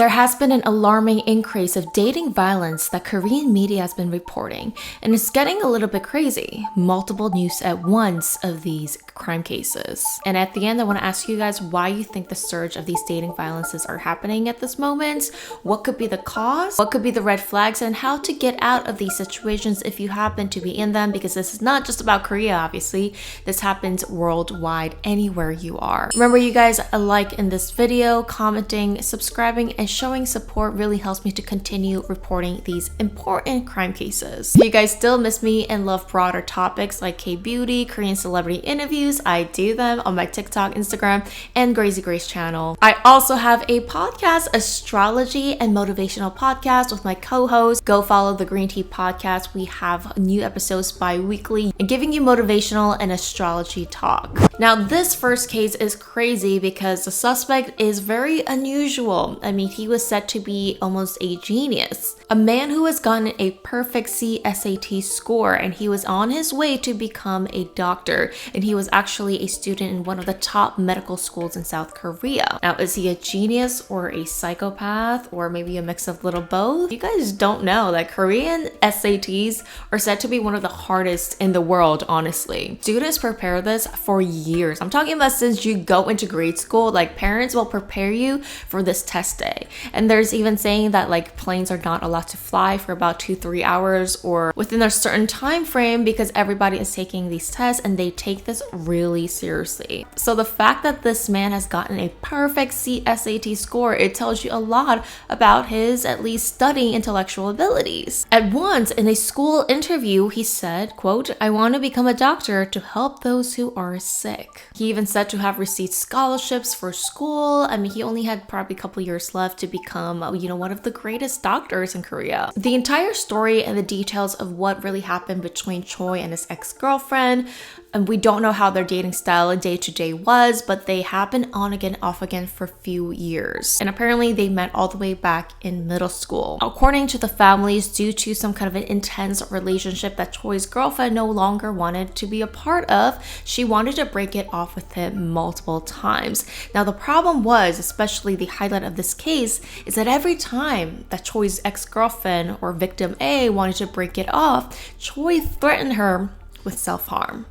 There has been an alarming increase of dating violence that Korean media has been reporting, and it's getting a little bit crazy. Multiple news at once of these crime cases. And at the end, I want to ask you guys why you think the surge of these dating violences are happening at this moment, what could be the cause, what could be the red flags, and how to get out of these situations if you happen to be in them, because this is not just about Korea, obviously. This happens worldwide, anywhere you are. Remember, you guys, a like in this video, commenting, subscribing, and showing support really helps me to continue reporting these important crime cases. If you guys still miss me and love broader topics like K-beauty, Korean celebrity interviews, I do them on my TikTok, Instagram, and GRAZY Grace channel. I also have a podcast, astrology and motivational podcast with my co-host. Go follow the Green Tea Podcast. We have new episodes bi-weekly and giving you motivational and astrology talk. Now, this first case is crazy because the suspect is very unusual. I mean, he was said to be almost a genius. A man who has gotten a perfect CSAT score, and he was on his way to become a doctor, and he was actually a student in one of the top medical schools in South Korea. Now, is he a genius or a psychopath or maybe a mix of little both? You guys don't know that Korean SATs are said to be one of the hardest in the world, honestly. Students prepare this for years. I'm talking about since you go into grade school, like parents will prepare you for this test day. And there's even saying that like planes are not allowed to fly for about 2-3 hours or within a certain time frame because everybody is taking these tests and they take this really seriously. So the fact that this man has gotten a perfect CSAT score, it tells you a lot about his at least studying intellectual abilities. At once in a school interview, he said, quote, "I want to become a doctor to help those who are sick." He even said to have received scholarships for school. I mean, he only had probably a couple years left to become, one of the greatest doctors in Korea. The entire story and the details of what really happened between Choi and his ex-girlfriend, and we don't know how their dating style and day-to-day was, but they happened on again, off again for a few years. And apparently they met all the way back in middle school. According to the families, due to some kind of an intense relationship that Choi's girlfriend no longer wanted to be a part of, she wanted to break it off with him multiple times. Now the problem was, especially the highlight of this case, is that every time that Choi's ex-girlfriend or victim A wanted to break it off, Choi threatened her with self-harm.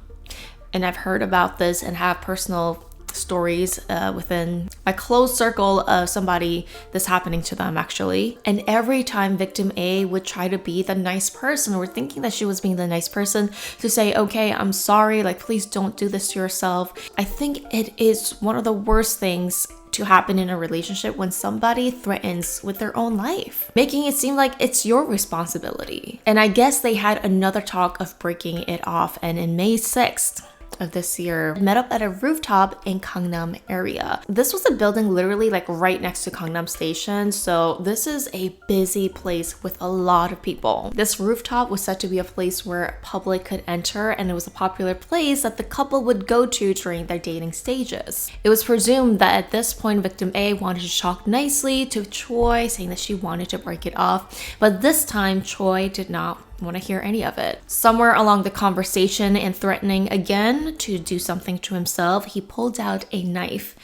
And I've heard about this and have personal stories within my close circle of somebody this happening to them actually. And every time victim A would try to be the nice person or thinking that she was being the nice person to say, okay, I'm sorry, like please don't do this to yourself. I think it is one of the worst things to happen in a relationship when somebody threatens with their own life, making it seem like it's your responsibility. And I guess they had another talk of breaking it off, and in May 6th of this year, met up at a rooftop in Gangnam area. This was a building literally like right next to Gangnam Station, so this is a busy place with a lot of people. This rooftop was said to be a place where public could enter, and it was a popular place that the couple would go to during their dating stages. It was presumed that at this point, victim A wanted to talk nicely to Choi, saying that she wanted to break it off, but this time Choi did not want to hear any of it. Somewhere along the conversation and threatening again to do something to himself, he pulled out a knife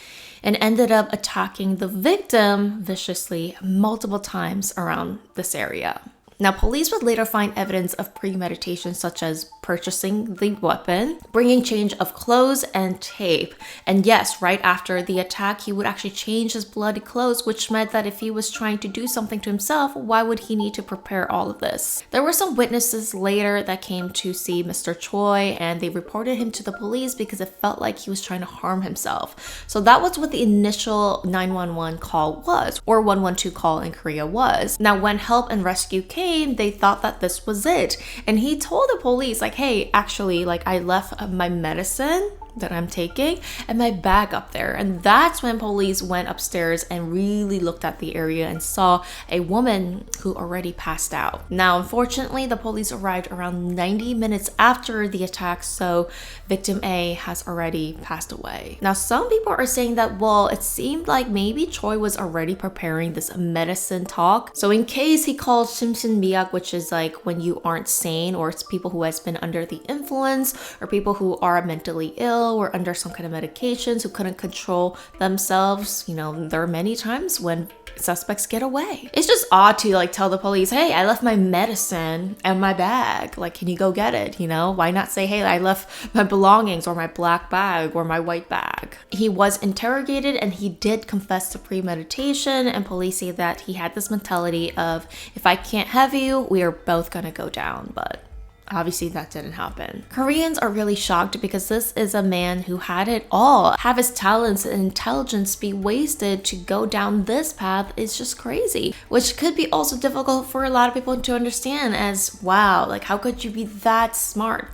and ended up attacking the victim viciously multiple times around this area. Now, police would later find evidence of premeditation, such as purchasing the weapon, bringing change of clothes and tape. And yes, right after the attack, he would actually change his bloody clothes, which meant that if he was trying to do something to himself, why would he need to prepare all of this? There were some witnesses later that came to see Mr. Choi, and they reported him to the police because it felt like he was trying to harm himself. So that was what the initial 911 call was, or 112 call in Korea was. Now, when help and rescue came, they thought that this was it. And he told the police, like, hey, actually, like, I left my medicine that I'm taking and my bag up there. And that's when police went upstairs and really looked at the area and saw a woman who already passed out. Now, unfortunately, the police arrived around 90 minutes after the attack, so victim A has already passed away. Now, some people are saying that, well, it seemed like maybe Choi was already preparing this medicine talk. So in case he called 심신미약, which is like when you aren't sane, or it's people who has been under the influence, or people who are mentally ill, or under some kind of medications who couldn't control themselves. You know, there are many times when suspects get away. It's just odd to like tell the police, hey, I left my medicine and my bag. Like, can you go get it? You know, why not say, hey, I left my belongings or my black bag or my white bag? He was interrogated and he did confess to premeditation, and police say that he had this mentality of, if I can't have you, we are both gonna go down. But obviously that didn't happen. Koreans are really shocked because this is a man who had it all. Have his talents and intelligence be wasted to go down this path is just crazy, which could be also difficult for a lot of people to understand as, wow, like how could you be that smart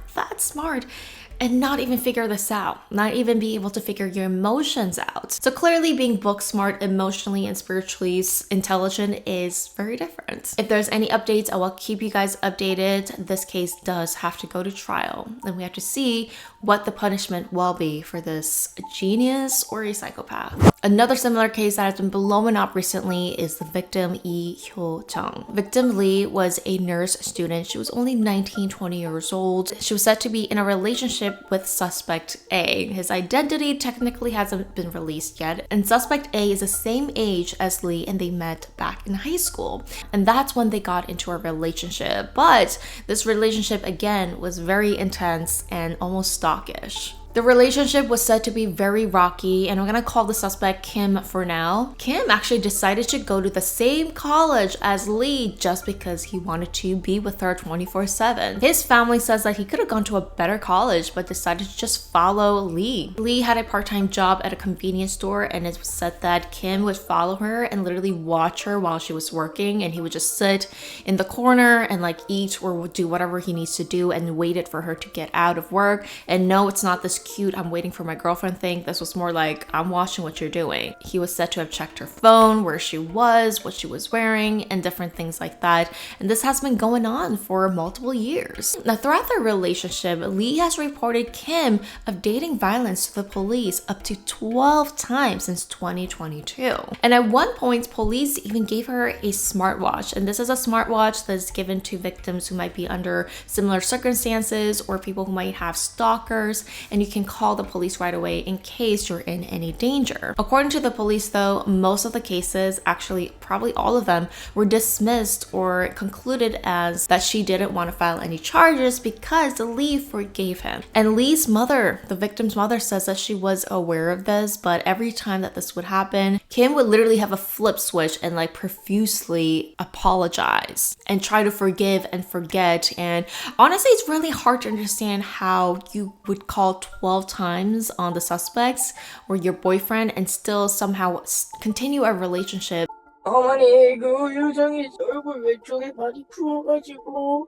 and not even figure this out, not even be able to figure your emotions out. So clearly being book smart, emotionally and spiritually intelligent is very different. If there's any updates, I will keep you guys updated. This case does have to go to trial, and we have to see what the punishment will be for this genius or a psychopath. Another similar case that has been blowing up recently is the victim Lee Hyo-jung. Victim Lee was a nurse student. She was only 19, 20 years old. She was said to be in a relationship with suspect A. His identity technically hasn't been released yet, and suspect A is the same age as Lee, and they met back in high school. And that's when they got into a relationship. But this relationship again was very intense and almost stalkish. The relationship was said to be very rocky, and I'm gonna call the suspect Kim for now. Kim actually decided to go to the same college as Lee just because he wanted to be with her 24/7. His family says that he could have gone to a better college but decided to just follow Lee. Lee had a part-time job at a convenience store, and it was said that Kim would follow her and literally watch her while she was working, and he would just sit in the corner and like eat or do whatever he needs to do and waited for her to get out of work. And no, it's not this cute I'm waiting for my girlfriend thing. This was more like, I'm watching what you're doing. He was said to have checked her phone, where she was, what she was wearing, and different things like that. And this has been going on for multiple years. Now, throughout their relationship, Lee has reported Kim of dating violence to the police up to 12 times since 2022. And at one point, police even gave her a smartwatch. And this is a smartwatch that's given to victims who might be under similar circumstances or people who might have stalkers, and you can call the police right away in case you're in any danger. According to the police though, most of the cases, actually probably all of them, were dismissed or concluded as that she didn't want to file any charges because Lee forgave him. And Lee's mother, the victim's mother, says that she was aware of this, but every time that this would happen, Kim would literally have a flip switch and like profusely apologize and try to forgive and forget. And honestly, it's really hard to understand how you would call 12 times on the suspects or your boyfriend and still somehow continue a relationship. 어머니, 그 요정이 얼굴 왼쪽에 많이 부어가지고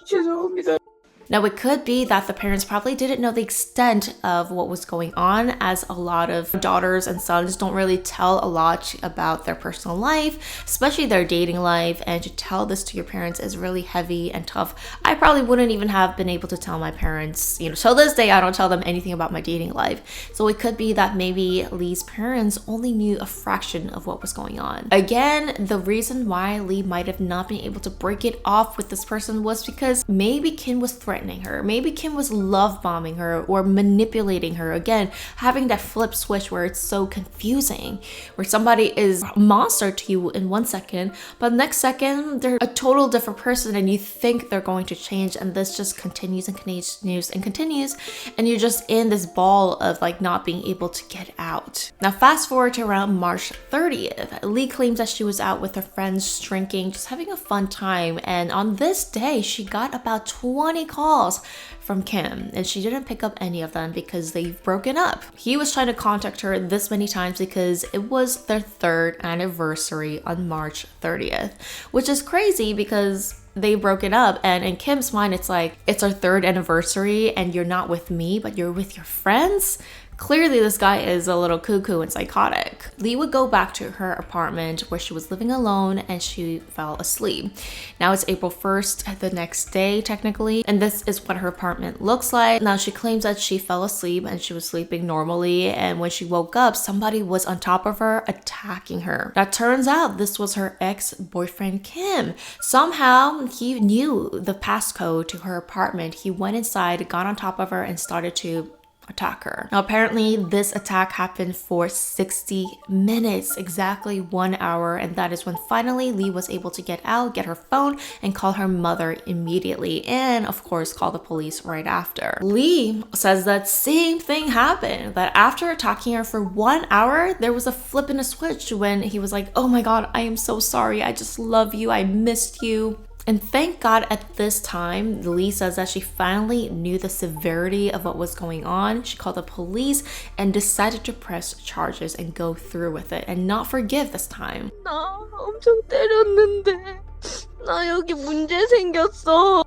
죄송합니다. Now, it could be that the parents probably didn't know the extent of what was going on, as a lot of daughters and sons don't really tell a lot about their personal life, especially their dating life, and to tell this to your parents is really heavy and tough. I probably wouldn't even have been able to tell my parents, till this day, I don't tell them anything about my dating life. So it could be that maybe Lee's parents only knew a fraction of what was going on. Again, the reason why Lee might have not been able to break it off with this person was because maybe Kim was threatening her. Maybe Kim was love bombing her or manipulating her. Again, having that flip switch where it's so confusing, where somebody is a monster to you in 1 second, but next second they're a total different person and you think they're going to change, and this just continues and continues and continues, and you're just in this ball of like not being able to get out. Now fast forward to around March 30th. Lee claims that she was out with her friends drinking, just having a fun time, and on this day she got about 20 calls from Kim, and she didn't pick up any of them because they've broken up. He was trying to contact her this many times because it was their 3rd anniversary on March 30th, which is crazy because they've broken up, and in Kim's mind it's like, it's our 3rd anniversary and you're not with me but you're with your friends. Clearly, this guy is a little cuckoo and psychotic. Lee would go back to her apartment where she was living alone and she fell asleep. Now it's April 1st, the next day technically, and this is what her apartment looks like. Now she claims that she fell asleep and she was sleeping normally, and when she woke up, somebody was on top of her attacking her. That turns out this was her ex-boyfriend Kim. Somehow he knew the passcode to her apartment. He went inside, got on top of her, and started to attacker. Now, apparently this attack happened for 60 minutes, exactly 1 hour, and that is when finally Lee was able to get out, get her phone, and call her mother immediately, and of course call the police right after. Lee says that same thing happened, that after attacking her for 1 hour, there was a flip in a switch when he was like, oh my god, I am so sorry, I just love you, I missed you. And thank God at this time, Lee says that she finally knew the severity of what was going on. She called the police and decided to press charges and go through with it and not forgive this time. 나 엄청 때렸는데 나 여기 문제 생겼어.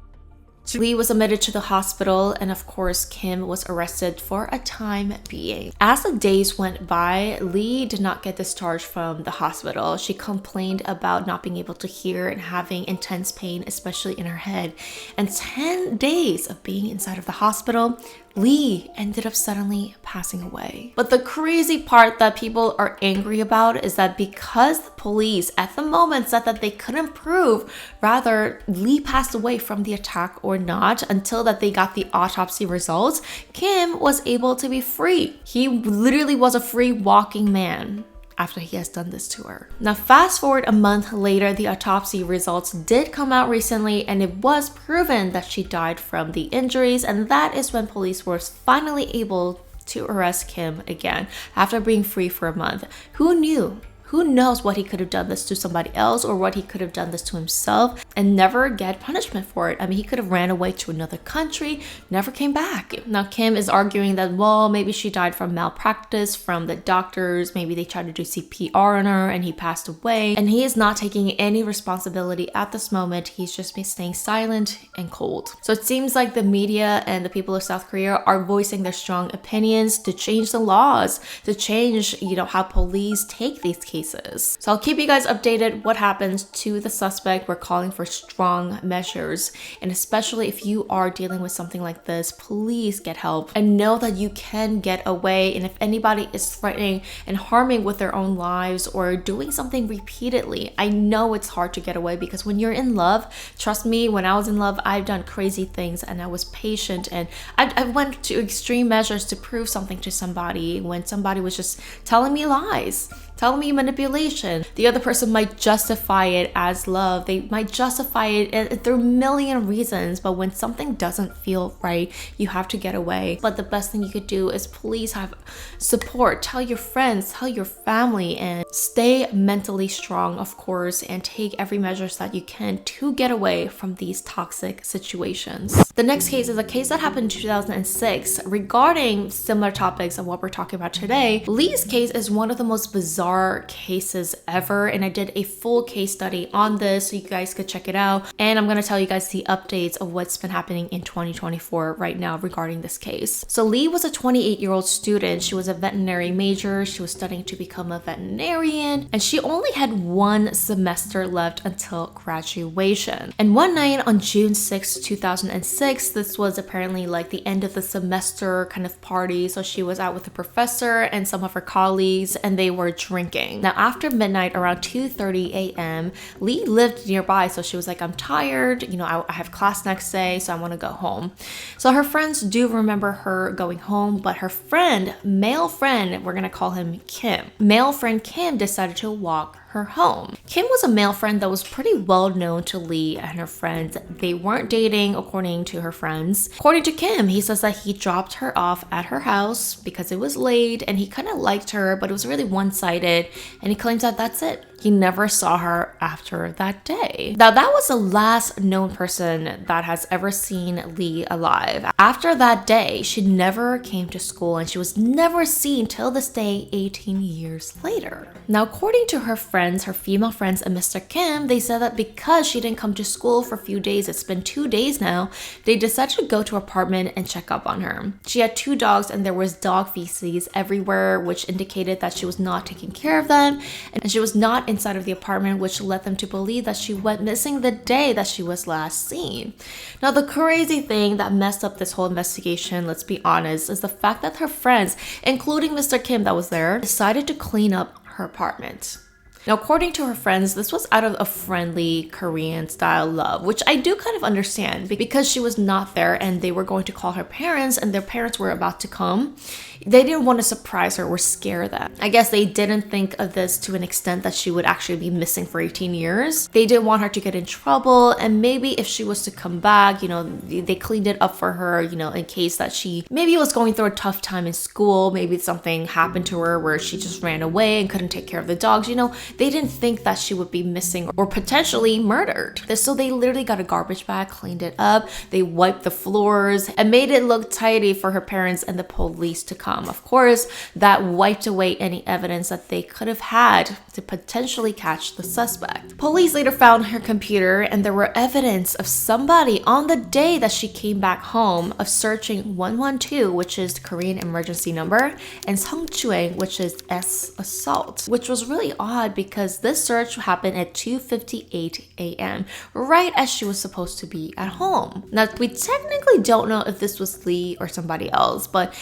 Lee was admitted to the hospital, and of course, Kim was arrested for a time being. As the days went by, Lee did not get discharged from the hospital. She complained about not being able to hear and having intense pain, especially in her head. And 10 days of being inside of the hospital, Lee ended up suddenly passing away. But the crazy part that people are angry about is that because the police at the moment said that they couldn't prove rather Lee passed away from the attack or not until that they got the autopsy results, Kim was able to be free. He literally was a free walking man after he has done this to her. Now, fast forward a month later, the autopsy results did come out recently, and it was proven that she died from the injuries, and that is when police were finally able to arrest Kim again after being free for a month. Who knew? Who knows what he could have done this to somebody else or what he could have done this to himself and never get punishment for it. I mean, he could have ran away to another country, never came back. Now, Kim is arguing that, well, maybe she died from malpractice from the doctors. Maybe they tried to do CPR on her and he passed away. And he is not taking any responsibility at this moment. He's just been staying silent and cold. So it seems like the media and the people of South Korea are voicing their strong opinions to change the laws, to change, how police take these cases. So I'll keep you guys updated what happens to the suspect. We're calling for strong measures, and especially if you are dealing with something like this, please get help and know that you can get away. And if anybody is threatening and harming with their own lives or doing something repeatedly, I know it's hard to get away because when you're in love, trust me, when I was in love, I've done crazy things and I was patient and I went to extreme measures to prove something to somebody when somebody was just telling me lies, telling me manipulation. The other person might justify it as love. They might justify it through a million reasons, but when something doesn't feel right, you have to get away. But the best thing you could do is please have support. Tell your friends, tell your family, and stay mentally strong, of course, and take every measures that you can to get away from these toxic situations. The next case is a case that happened in 2006 regarding similar topics of what we're talking about today. Lee's case is one of the most bizarre cases ever, and I did a full case study on this so you guys could check it out, and I'm going to tell you guys the updates of what's been happening in 2024 right now regarding this case. So Lee was a 28-year-old student. She was a veterinary major. She was studying to become a veterinarian, and she only had 1 semester left until graduation. And one night on June 6, 2006, this was apparently like the end of the semester kind of party, so she was out with the professor and some of her colleagues, and they were drinking. Now, after midnight, around 2:30 a.m., Lee lived nearby, so she was like, I'm tired, I have class next day, so I want to go home. So her friends do remember her going home, but her friend, male friend, we're gonna call him Kim, male friend Kim decided to walk her home. Kim was a male friend that was pretty well known to Lee and her friends. They weren't dating, according to her friends. According to Kim, he says that he dropped her off at her house because it was late and he kind of liked her, but it was really one-sided, and he claims that that's it. He never saw her after that day. Now, that was the last known person that has ever seen Lee alive. After that day, she never came to school and she was never seen till this day, 18 years later. Now, according to her friends, her female friends and Mr. Kim, they said that because she didn't come to school for a few days, it's been 2 days now, they decided to go to her apartment and check up on her. She had 2 dogs and there was dog feces everywhere, which indicated that she was not taking care of them and she was not inside of the apartment, which led them to believe that she went missing the day that she was last seen. Now, the crazy thing that messed up this whole investigation, let's be honest, is the fact that her friends, including Mr. Kim that was there, decided to clean up her apartment. Now, according to her friends, this was out of a friendly Korean style love, which I do kind of understand because she was not there and they were going to call her parents and their parents were about to come. They didn't want to surprise her or scare them. I guess they didn't think of this to an extent that she would actually be missing for 18 years. They didn't want her to get in trouble, and maybe if she was to come back, they cleaned it up for her, in case that she maybe was going through a tough time in school, maybe something happened to her where she just ran away and couldn't take care of the dogs, they didn't think that she would be missing or potentially murdered. So they literally got a garbage bag, cleaned it up, they wiped the floors, and made it look tidy for her parents and the police to come. Of course, that wiped away any evidence that they could have had to potentially catch the suspect. Police later found her computer and there were evidence of somebody on the day that she came back home of searching 112, which is the Korean emergency number, and 성추행, which is assault, which was really odd because this search happened at 2:58 a.m., right as she was supposed to be at home. Now, we technically don't know if this was Lee or somebody else, but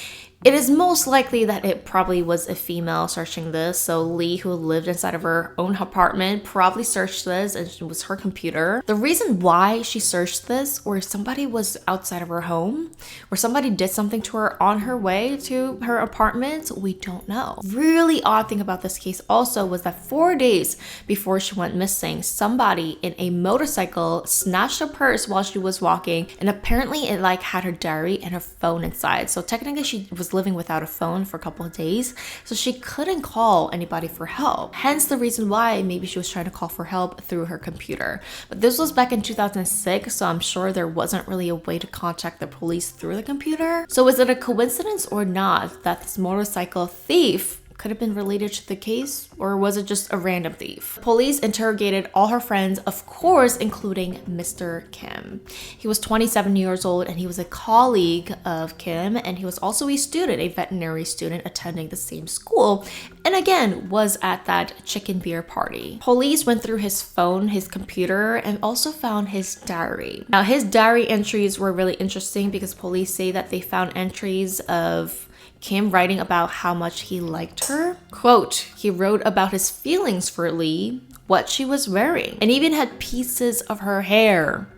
it is most likely that it probably was a female searching this. So Lee, who lived inside of her own apartment, probably searched this and it was her computer. The reason why she searched this, or somebody was outside of her home, or somebody did something to her on her way to her apartment, we don't know. Really odd thing about this case also was that 4 days before she went missing, somebody in a motorcycle snatched a purse while she was walking, and apparently it had her diary and her phone inside. So technically she was living without a phone for a couple of days, so she couldn't call anybody for help. Hence the reason why maybe she was trying to call for help through her computer. But this was back in 2006, so I'm sure there wasn't really a way to contact the police through the computer. So is it a coincidence or not that this motorcycle thief could have been related to the case, or was it just a random thief? Police interrogated all her friends, of course, including Mr. Kim. He was 27 years old and he was a colleague of Kim, and he was also a student, a veterinary student attending the same school, and again was at that chicken beer party. Police went through his phone, his computer, and also found his diary. Now, his diary entries were really interesting because police say that they found entries of Kim writing about how much he liked her. Quote, he wrote about his feelings for Lee, what she was wearing, and even had pieces of her hair.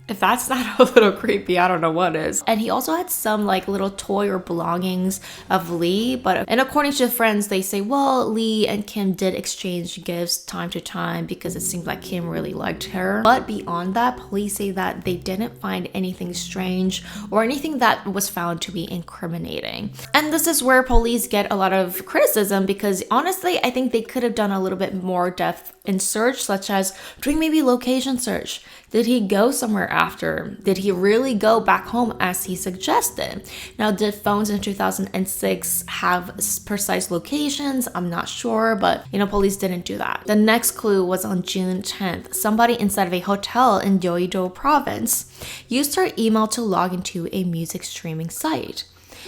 If that's not a little creepy, I don't know what is. And he also had some little toy or belongings of Lee, and according to friends, they say, well, Lee and Kim did exchange gifts time to time because it seemed like Kim really liked her. But beyond that, police say that they didn't find anything strange or anything that was found to be incriminating. And this is where police get a lot of criticism because honestly, I think they could have done a little bit more depth in search, such as doing maybe location search. Did he go somewhere after? Did he really go back home as he suggested? Now, did phones in 2006 have precise locations? I'm not sure, but police didn't do that. The next clue was on June 10th. Somebody inside of a hotel in Yeouido province used her email to log into a music streaming site.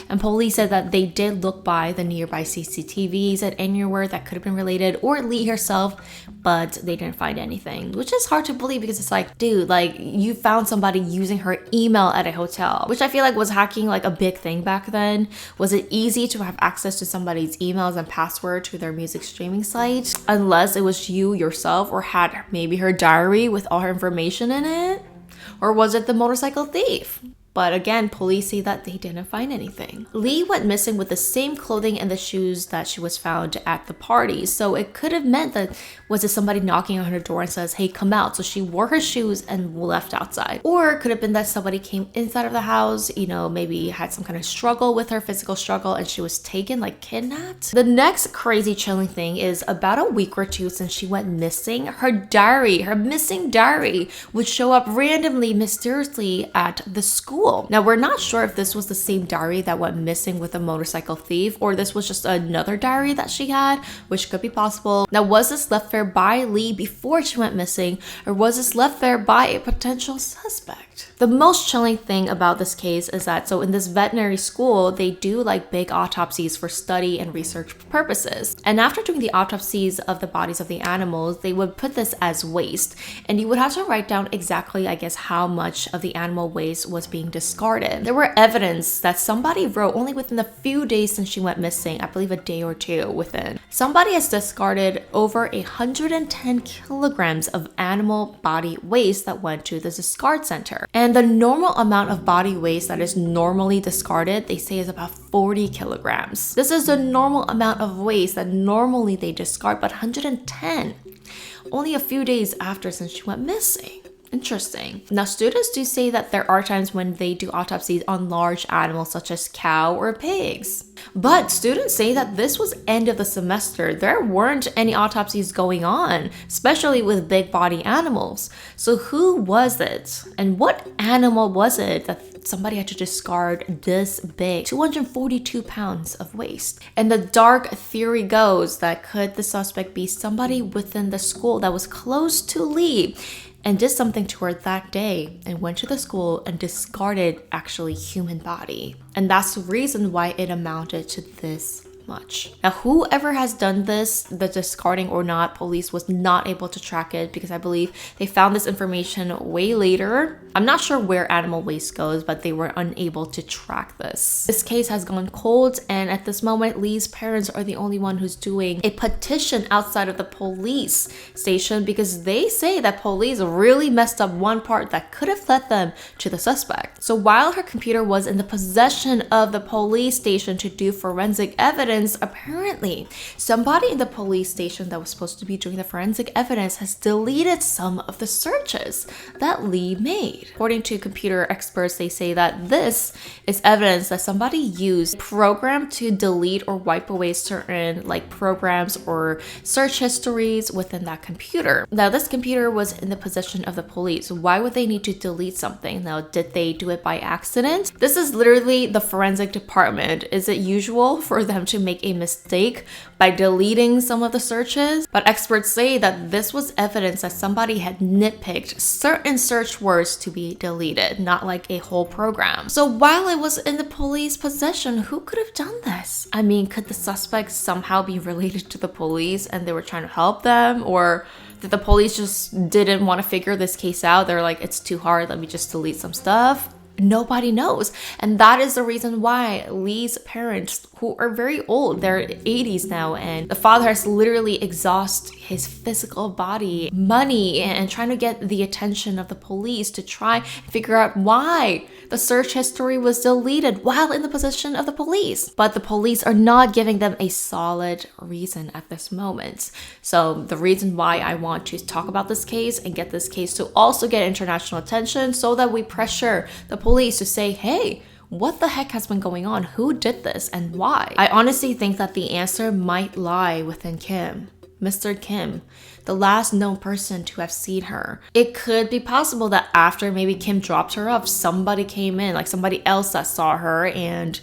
And police said that they did look by the nearby CCTVs at anywhere that could have been related, or Lee herself, but they didn't find anything, which is hard to believe because it's dude, you found somebody using her email at a hotel, which I feel was hacking a big thing back then. Was it easy to have access to somebody's emails and password to their music streaming site? Unless it was you yourself or had maybe her diary with all her information in it? Or was it the motorcycle thief? But again, police say that they didn't find anything. Lee went missing with the same clothing and the shoes that she was found at the party. So it could have meant that, was it somebody knocking on her door and says, hey, come out? So she wore her shoes and left outside. Or it could have been that somebody came inside of the house, maybe had some kind of struggle with her, physical struggle, and she was taken, kidnapped. The next crazy chilling thing is about a week or two since she went missing, her missing diary would show up randomly, mysteriously at the school. Now, we're not sure if this was the same diary that went missing with the motorcycle thief, or this was just another diary that she had, which could be possible. Now, was this left there by Lee before she went missing, or was this left there by a potential suspect? The most chilling thing about this case is that, so in this veterinary school, they do big autopsies for study and research purposes. And after doing the autopsies of the bodies of the animals, they would put this as waste. And you would have to write down exactly, how much of the animal waste was being discarded. There were evidence that somebody wrote only within a few days since she went missing, I believe a day or two within. Somebody has discarded over 110 kilograms of animal body waste that went to the discard center. And the normal amount of body waste that is normally discarded, they say, is about 40 kilograms. This is the normal amount of waste that normally they discard, but 110 only a few days after since she went missing. Interesting. Now, students do say that there are times when they do autopsies on large animals such as cow or pigs. But students say that this was end of the semester. There weren't any autopsies going on, especially with big body animals. So who was it? And what animal was it that somebody had to discard this big 242 pounds of waste? And the dark theory goes that could the suspect be somebody within the school that was close to Lee and did something to her that day and went to the school and discarded actually human body. And that's the reason why it amounted to this much. Now, whoever has done this, the discarding or not, police was not able to track it because I believe they found this information way later. I'm not sure where animal waste goes, but they were unable to track this. This case has gone cold, and at this moment, Lee's parents are the only one who's doing a petition outside of the police station because they say that police really messed up one part that could have led them to the suspect. So while her computer was in the possession of the police station to do forensic evidence, apparently somebody in the police station that was supposed to be doing the forensic evidence has deleted some of the searches that Lee made. According to computer experts, they say that this is evidence that somebody used a program to delete or wipe away certain programs or search histories within that computer. Now, this computer was in the possession of the police. Why would they need to delete something? Now, did they do it by accident? This is literally the forensic department. Is it usual for them to make a mistake by deleting some of the searches? But experts say that this was evidence that somebody had nitpicked certain search words to be deleted, not like a whole program. So while it was in the police possession, who could have done this? I mean, could the suspect somehow be related to the police and they were trying to help them? Or did the police just didn't want to figure this case out? They're like, it's too hard, let me just delete some stuff. Nobody knows. And that is the reason why Lee's parents, who are very old, they're 80s now, and the father has literally exhausted his physical body, money, and trying to get the attention of the police to try and figure out why the search history was deleted while in the possession of the police. But the police are not giving them a solid reason at this moment. So the reason why I want to talk about this case and get this case to also get international attention so that we pressure the police to say, hey, what the heck has been going on? Who did this and why? I honestly think that the answer might lie within Kim. Mr. Kim, the last known person to have seen her. It could be possible that after maybe Kim dropped her off, somebody came in, like somebody else that saw her and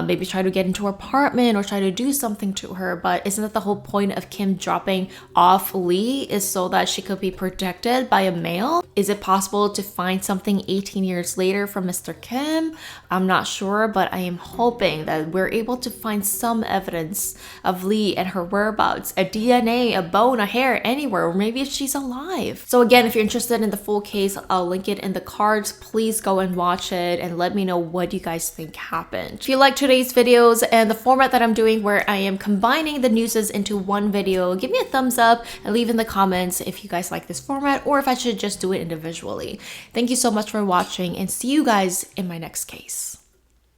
maybe try to get into her apartment or try to do something to her. But isn't that the whole point of Kim dropping off Lee, is so that she could be protected by a male? Is it possible to find something 18 years later from Mr. Kim? I'm not sure, but I am hoping that we're able to find some evidence of Lee and her whereabouts, a DNA, a bone, a hair, anywhere, or maybe if she's alive. So again, if you're interested in the full case, I'll link it in the cards. Please go and watch it and let me know what you guys think happened. If you like today's videos and the format that I'm doing where I am combining the newses into one video, give me a thumbs up and leave in the comments if you guys like this format or if I should just do it individually. Thank you so much for watching and see you guys in my next case.